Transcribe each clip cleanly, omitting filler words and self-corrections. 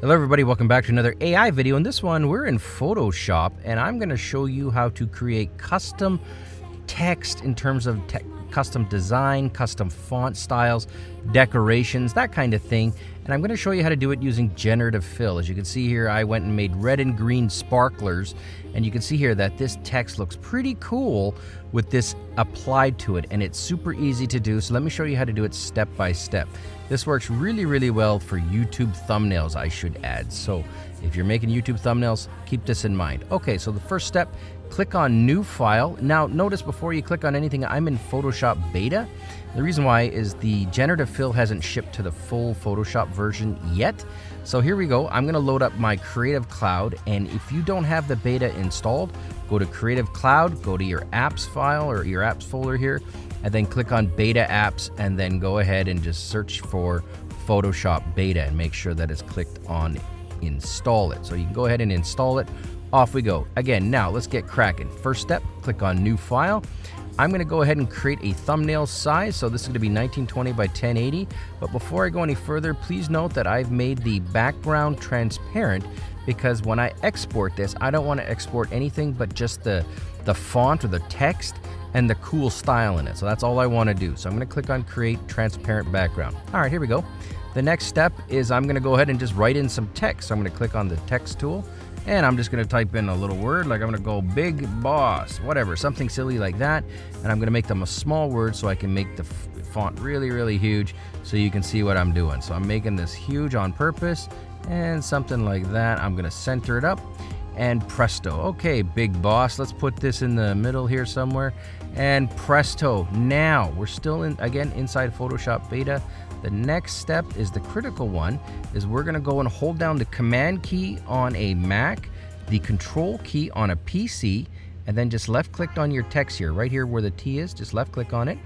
Hello everybody, welcome back to another AI video. In this one, we're in Photoshop and I'm going to show you how to create custom text in terms of custom design, custom font styles, decorations, that kind of thing. And I'm going to show you how to do it using Generative Fill. As you can see here, I went and made red and green sparklers, and you can see here that this text looks pretty cool with this applied to it, and it's super easy to do. So let me show you how to do it step by step. This works really well for YouTube thumbnails, I should add. So if you're making YouTube thumbnails, keep this in mind. Okay, so the first step, click on New File. Now notice before you click on anything, I'm in Photoshop Beta. The reason why is the Generative Fill hasn't shipped to the full Photoshop version yet. So here we go. I'm going to load up my Creative Cloud, and if you don't have the beta installed, go to Creative Cloud, go to your apps file or your apps folder here, and then click on Beta Apps, and then go ahead and just search for Photoshop Beta and make sure that it's clicked on Install It. So you can go ahead and install it. Off we go. Again, now let's get cracking. First step, click on New File. I'm going to go ahead and create a thumbnail size. So this is going to be 1920 by 1080. But before I go any further, please note that I've made the background transparent, because when I export this, I don't want to export anything but just the font or the text and the cool style in it. So that's all I want to do. So I'm going to click on Create Transparent Background. All right, here we go. The next step is I'm going to go ahead and just write in some text. So I'm going to click on the text tool, and I'm just going to type in a little word, like I'm going to go big boss, whatever, something silly like that. And I'm going to make them a small word so I can make the font really huge so you can see what I'm doing. So I'm making this huge on purpose, and something like that. I'm going to center it up, and presto. Okay, big boss. Let's put this in the middle here somewhere, and presto. Now we're still again inside Photoshop Beta. The next step is the critical one, is we're going to go and hold down the Command key on a Mac, the Control key on a PC, and then just left click on your text here, right here where the T is, just left click on it.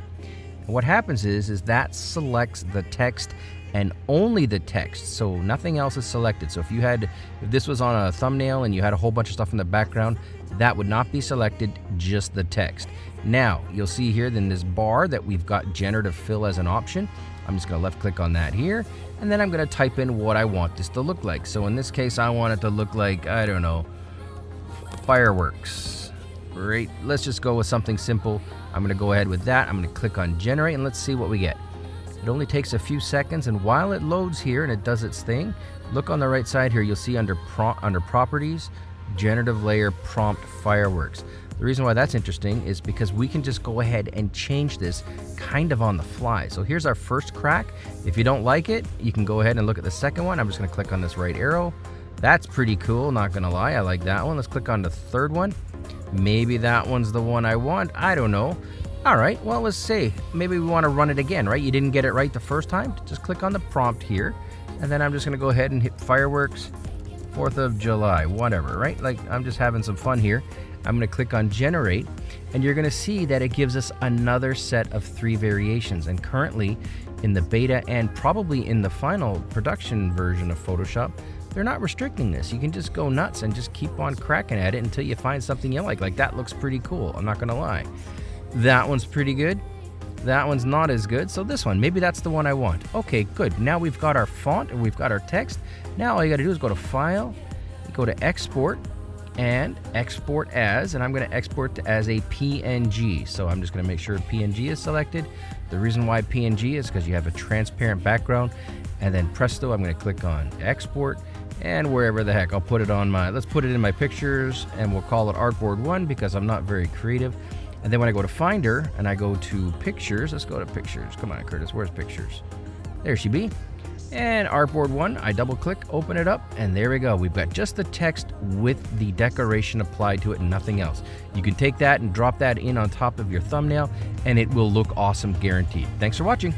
And what happens is that selects the text and only the text, so nothing else is selected. So if this was on a thumbnail and you had a whole bunch of stuff in the background, that would not be selected, just the text. Now you'll see here in this bar that we've got Generative Fill as an option. I'm just going to left click on that here, and then I'm going to type in what I want this to look like. So in this case, I want it to look like, I don't know, fireworks. Right? Let's just go with something simple. I'm going to go ahead with that. I'm going to click on Generate, and let's see what we get. It only takes a few seconds, and while it loads here and it does its thing, look on the right side here. You'll see under Properties, Generative Layer Prompt Fireworks. The reason why that's interesting is because we can just go ahead and change this kind of on the fly. So here's our first crack. If you don't like it, you can go ahead and look at the second one. I'm just going to click on this right arrow. That's pretty cool, not going to lie. I like that one. Let's click on the third one. Maybe that one's the one I want. I don't know. All right, well, let's see. Maybe we want to run it again, right? You didn't get it right the first time. Just click on the prompt here, and then I'm just going to go ahead and hit fireworks, 4th of July, whatever, right? Like, I'm just having some fun here. I'm going to click on Generate, and you're going to see that it gives us another set of 3 variations. And currently in the beta and probably in the final production version of Photoshop, they're not restricting this. You can just go nuts and just keep on cracking at it until you find something you like. Like, that looks pretty cool, I'm not going to lie. That one's pretty good. That one's not as good. So this one, maybe that's the one I want. Okay, good. Now we've got our font and we've got our text. Now all you got to do is go to File, go to Export, and Export As, and I'm going to export as a PNG. So I'm just going to make sure PNG is selected. The reason why PNG is because you have a transparent background, and then presto, I'm going to click on Export, and wherever the heck, I'll put it on let's put it in my pictures, and we'll call it Artboard 1 because I'm not very creative. And then when I go to Finder and I go to Pictures, let's go to Pictures. Come on, Curtis, where's Pictures? There she be. And Artboard 1, I double click, open it up, and there we go. We've got just the text with the decoration applied to it and nothing else. You can take that and drop that in on top of your thumbnail, and it will look awesome, guaranteed. Thanks for watching.